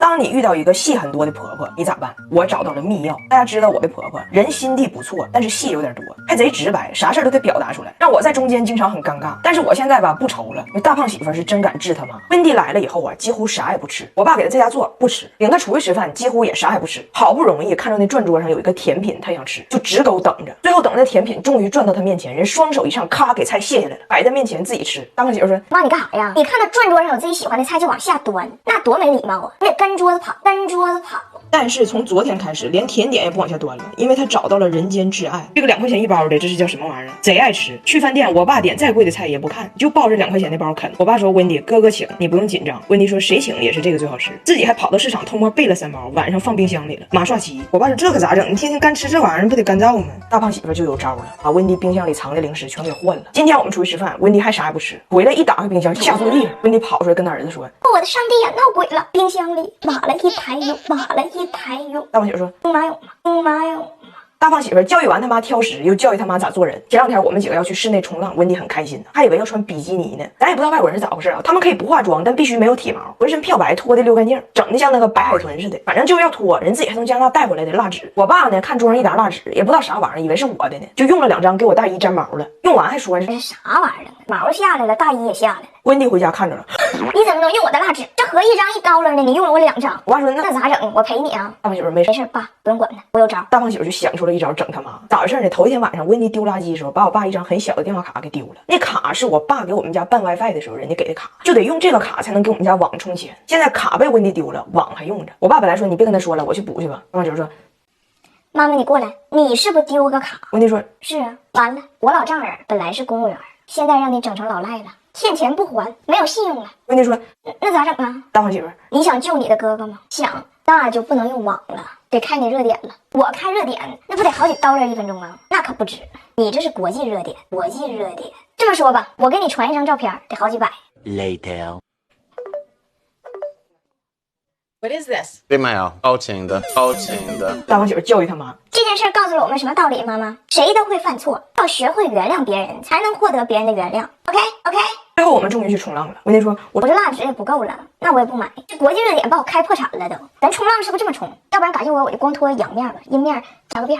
当你遇到一个戏很多的婆婆，你咋办？我找到了秘药。大家知道我的婆婆人心地不错，但是戏有点多，还贼直白，啥事都得表达出来，让我在中间经常很尴尬。但是我现在吧不愁了，因为大胖媳妇是真敢治他妈。温蒂来了以后啊，几乎啥也不吃。我爸给他在家做不吃，领他出去吃饭几乎也啥也不吃。好不容易看到那转桌上有一个甜品，他想吃，就直勾等着。最后等那甜品终于转到他面前，人双手一上，咔给菜卸下来了，摆在面前自己吃。大胖媳妇说：“妈，你干啥呀？你看他转桌上有自己喜欢的菜就往下端，那多没礼貌啊！你得跟桌子跑，跟桌子跑。”但是从昨天开始，连甜点也不往下端了，因为他找到了人间挚爱。这个2块钱一包的，这是叫什么玩意儿？贼爱吃。去饭店，我爸点再贵的菜也不看，就抱着2块钱的包啃。我爸说：“温迪，哥哥请，你不用紧张。”温迪说：“谁请也是这个最好吃。”自己还跑到市场偷摸备了3包，晚上放冰箱里了。马刷鸡，我爸说：“这可咋整？你天天干吃这玩意儿，不得干燥吗？”大胖媳妇就有招了，把温迪冰箱里藏的零食全给换了。今天我们出去吃饭，温迪还啥也不吃，回来一打开冰箱吓坐地上。温迪跑出来跟他儿子说：“我的上帝呀，闹鬼了！冰箱里码了一排油，码了一排油。”大胖媳妇说：“兵马俑嘛，兵马俑。”大胖媳妇教育完他妈挑食，又教育他妈咋做人。前2天我们几个要去室内冲浪，温迪很开心，还以为要穿比基尼呢。咱也不知道外国人是咋回事啊，他们可以不化妆，但必须没有体毛，浑身漂白，脱的溜干净，整的像那个白海豚似的。反正就是要脱，人自己还从加拿大带回来的蜡纸。我爸呢看桌上一沓蜡纸，也不知道啥玩意儿，以为是我的呢，就用了2张给我大姨粘毛了。用完还说这是啥玩意儿？毛下来了，大姨也下来了。温迪回家看着了，你怎么能用我的蜡纸？这合一张$1呢，你用了我2张。我爸说那咋整？我赔你啊。大胖媳妇没事，爸不用管他，我有招。大胖媳妇就想出了一招整他妈。咋回事呢？头一天晚上温迪丢垃圾的时候，把我爸一张很小的电话卡给丢了。那卡是我爸给我们家办 WiFi 的时候人家给的卡，就得用这个卡才能给我们家网充钱。现在卡被温迪丢了，网还用着。我爸本来说你别跟他说了，我去补去吧。大胖媳妇说：“妈妈你过来，你是不是丢个卡？”温迪说：“是啊。”完了，我老丈人本来是公务员，现在让你整成老赖了，欠钱不还，没有信用了。温迪说：“那咋整啊？”大胖媳妇，你想救你的哥哥吗？想，那就不能用网了，得开你热点了。我开热点那不得好几$1分钟啊？那可不止，你这是国际热点，国际热点。这么说吧，我给你传一张照片，得好几百。Later。What is this？ 并没有，高清的。大胖媳妇教育他妈。这件事告诉了我们什么道理？妈妈，谁都会犯错，要学会原谅别人，才能获得别人的原谅。OK。最后我们终于去冲浪了。温迪说：“我这蜡纸也不够了，那我也不买。这国际热点把我开破产了都。咱冲浪是不是这么冲？要不然感谢我就光脱阳面了，阴面扎个辫。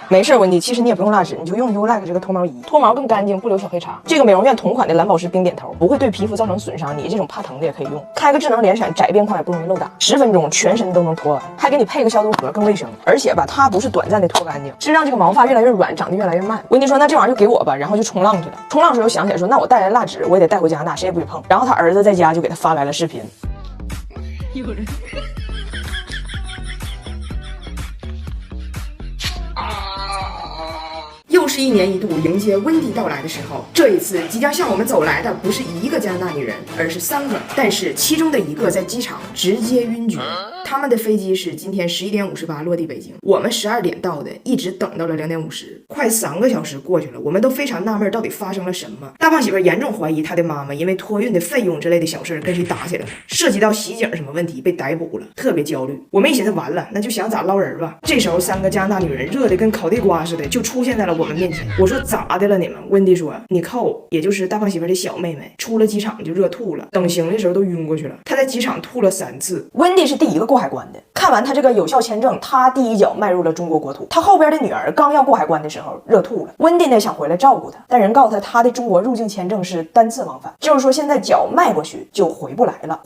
没事，温迪，其实你也不用蜡纸，你就用 ULike 这个脱毛仪，脱毛更干净，不留小黑茬。这个美容院同款的蓝宝石冰点头，不会对皮肤造成损伤。你这种怕疼的也可以用。开个智能连闪，窄边框也不容易漏打，10分钟全身都能脱完，还给你配个消毒盒，更卫生。而且吧，它不是短暂的脱干净，是让这个毛发越来越软，长得越来越慢。温迪说：“那这玩意儿就给我吧。”然后就冲浪去了。冲浪时候想起来说：“那我带来蜡纸，我也得带回加拿大，谁也不许碰。”然后他儿子在家就给他发来了视频。有人。又是1年1度迎接温迪到来的时候，这一次即将向我们走来的不是1个加拿大女人，而是3个，但是其中的1个在机场直接晕厥。他们的飞机是今天11点58落地北京，我们12点到的，一直等到了2点50，快3个小时过去了，我们都非常纳闷到底发生了什么。大胖媳妇严重怀疑她的妈妈因为托运的费用之类的小事跟谁打起来了，涉及到袭警什么问题被逮捕了，特别焦虑。我们一寻思完了，那就想咋捞人吧。这时候3个加拿大女人热的跟烤地瓜似的就出现在了我们面前。我说咋的了你们？温迪说你扣，也就是大胖媳妇的小妹妹，出了机场就热吐了，等行李的时候都晕过去了。她在机场吐了3次。温迪是第1个过海关的，看完他这个有效签证，他第1脚迈入了中国国土。他后边的女儿刚要过海关的时候热吐了。温迪呢想回来照顾他，但人告诉他他的中国入境签证是单次往返，就是说现在脚迈过去就回不来了。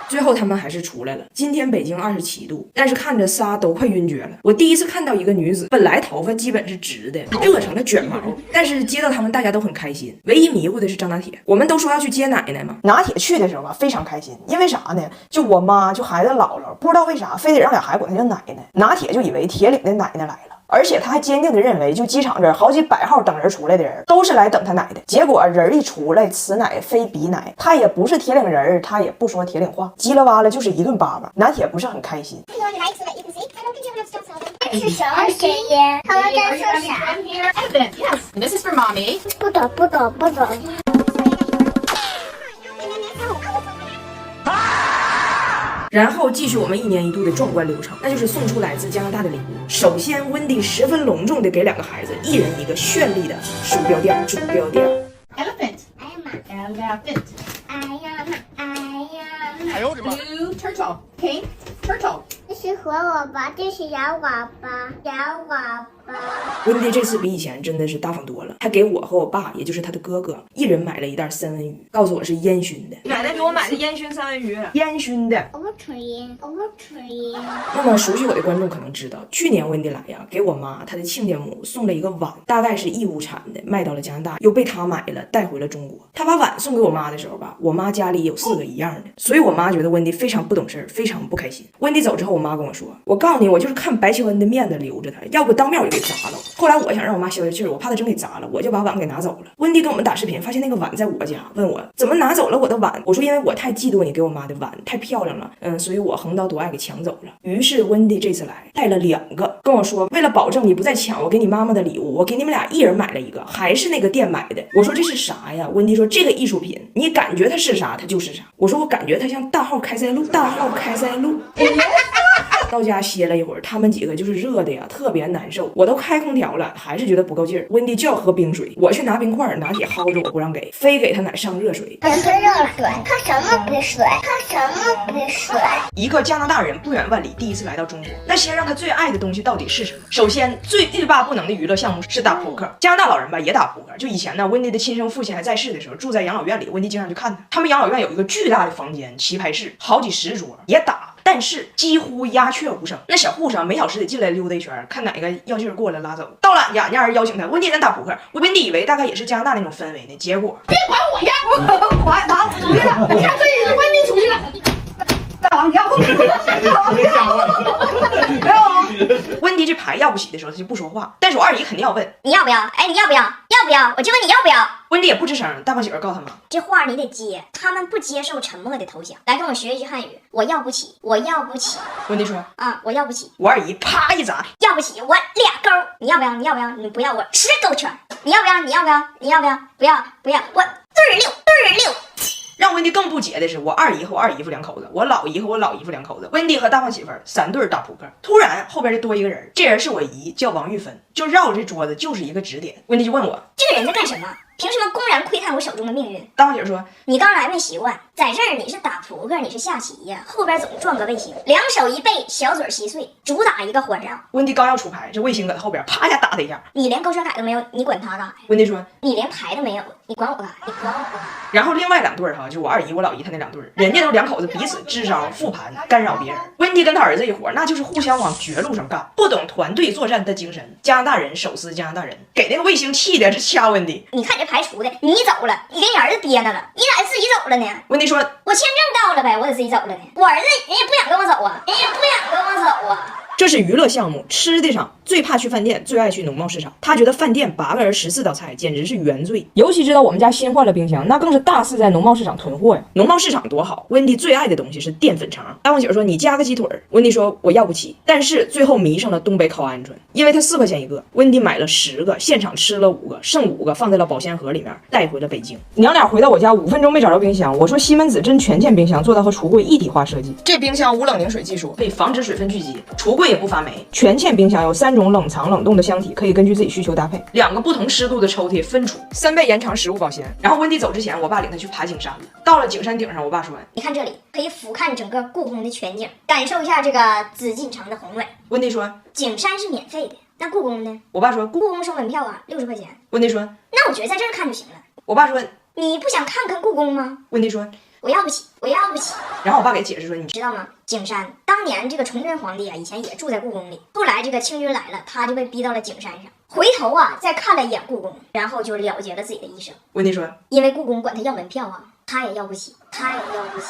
最后他们还是出来了。今天北京27度，但是看着仨都快晕厥了。我第一次看到一个女子本来头发基本是直的，热成了卷毛，但是接到他们大家都很开心。唯一迷糊的是张拿铁，我们都说要去接奶奶嘛。拿铁去的时候吧非常开心，因为啥呢？就我妈就孩子姥姥，不知道为啥非得让俩孩子管她叫奶奶。拿铁就以为铁岭的奶奶来了，而且他还坚定地认为，就机场这儿好几百号等人出来的人都是来等他奶的。结果人一出来，此奶非彼奶，他也不是铁岭人，他也不说铁岭话，叽啦哇啦就是一顿叭叭。拿铁不是很开心。是什么声音？他们在说啥 ？Yes, this is for mommy. 不懂。然后继续我们1年1度的壮观流程，那就是送出来自加拿大的礼物。首先，温迪十分隆重的给2个孩子一人一个绚丽的鼠标垫。Elephant. I am And fit. I am Blue turtle. Pink turtle. 这是活我吧，这是洋娃娃，洋娃娃。温迪这次比以前真的是大方多了，还给我和我爸，也就是他的哥哥，一人买了一袋三文鱼，告诉我是烟熏的。奶奶给我买的烟熏三文鱼，烟熏的。我吹烟，我吹烟。那么熟悉我的观众可能知道，去年温迪来呀，给我妈她的亲家母送了一个碗，大概是义乌产的，卖到了加拿大，又被她买了带回了中国。她把碗送给我妈的时候吧，我妈家里有4个一样的，所以我妈觉得温迪非常不懂事，非常不开心。温迪走之后，我妈跟我说，我告诉你，我就是看白求恩的面子留着他，要不当面我就给砸了。后来我想让我妈消消气儿，我怕她真给砸了，我就把碗给拿走了。温迪跟我们打视频，发现那个碗在我家，问我怎么拿走了我的碗。我说因为我太嫉妒你给我妈的碗太漂亮了，所以我横刀夺爱给抢走了。于是温迪这次来带了2个，跟我说为了保证你不再抢我给你妈妈的礼物，我给你们俩一人买了一个，还是那个店买的。我说这是啥呀？温迪说这个艺术品，你感觉它是啥，它就是啥。我说我感觉它像大号开塞露，大号开塞露。到家歇了一会儿，他们几个就是热的呀，特别难受。我都开空调了，还是觉得不够劲儿。温迪就要喝冰水，我去拿冰块，拿铁薅着我不让给，非给他奶上热水。喝热水，喝什么冰水？喝什么冰水？一个加拿大人不远万里第一次来到中国，那先让他最爱的东西到底是什么？首先，最欲罢不能的娱乐项目是打扑克。加拿大老人吧也打扑克，就以前呢，温迪的亲生父亲还在世的时候，住在养老院里，温迪经常去看他。他们养老院有一个巨大的房间，棋牌室，好几10桌，也打。但是几乎鸦雀无声，那小护士每小时得进来溜达一圈，看哪个要劲儿过来拉走。到了雅家人邀请他，温迪咱打扑克，温迪以为大概也是加拿大那种氛围呢，结果别管我呀！我出去了，你看这是温迪出去了。大王，你要温迪这牌要不起的时候，他就不说话。但是我二姨肯定要问你要不要？哎，你要不要？要不要？我就问你要不要？温迪也不吱声。大胖媳妇告诉他妈，这话你得接，他们不接受沉默的投降。来跟我学一句汉语，我要不起，我要不起温迪说啊，我要不起，我二姨啪一砸，要不起，我2勾。你要不要？你要不要？你不要，我10勾圈。你要不要？你要不要？你要不要？不要，不要，我对6。让温迪更不解的是，我二姨和我二姨夫2口子，我老姨和我老姨夫2口子，温迪和大胖媳妇3对打扑克。突然后边就多一个人，这人是我姨，叫王玉芬，就绕着这桌子就是一个指点。温迪就问我，这个人在干什么？凭什么公然窥探我手中的命运？大胖媳妇说，你刚来没习惯，在这儿你是打扑克，你是下棋呀，后边总撞个卫星，2手一背，小嘴稀碎，主打一个环绕。温迪刚要出牌，这卫星搁他后边啪一下打他一下。你连勾圈改都没有，你管他干啥呀？温迪说，你连牌都没有，你管我干啥？你管我干啥？然后另外2对哈，就我二姨我老姨他那2对，人家都2口子彼此支招复盘干扰别人。温迪跟他儿子一伙，那就是互相往绝路上干，不懂团队作战的精神。加拿大人手撕加拿大人，给那个卫星气的是掐温迪。你看这牌出的，你走了，你给你儿子憋那了，你咋自己走了呢？温迪说，我签证到了呗，我得自己走了呢。我儿子人也不想跟我走啊，人也不想跟我走啊。这是娱乐项目，吃的上最怕去饭店，最爱去农贸市场。他觉得饭店8个人14道菜简直是原罪，尤其知道我们家新换了冰箱，那更是大肆在农贸市场囤货呀。农贸市场多好，温迪最爱的东西是淀粉肠。大胖姐说你加个鸡腿，温迪说我要不起，但是最后迷上了东北烤鹌鹑，因为它4块钱一个，温迪买了10个，现场吃了5个，剩5个放在了保鲜盒里面，带回了北京。娘俩回到我家5分钟没找着冰箱，我说西门子真全件冰箱做到和橱柜一体化设计，这冰箱无冷凝水技术，可以防止水分聚集，橱柜也不发霉。全件冰箱有3种冷藏冷冻的箱体，可以根据自己需求搭配。2个不同湿度的抽屉分储，3倍延长食物保鲜。然后温迪走之前，我爸领他去爬景山了。到了景山顶上，我爸说：“你看这里可以俯瞰整个故宫的全景，感受一下这个紫禁城的宏伟。”温迪说：“景山是免费的，那故宫呢？”我爸说：“故宫收门票啊，60块钱。”温迪说：“那我觉得在这儿看就行了。”我爸说：“你不想看看故宫吗？”温迪说：“我要不起，我要不起。”然后我爸给解释说：“你知道吗？景山当年这个崇祯皇帝啊，以前也住在故宫里，后来这个清军来了，他就被逼到了景山上。回头啊，再看了一眼故宫，然后就了结了自己的一生。温迪说：“因为故宫管他要门票啊，他也要不起，他也要不起。”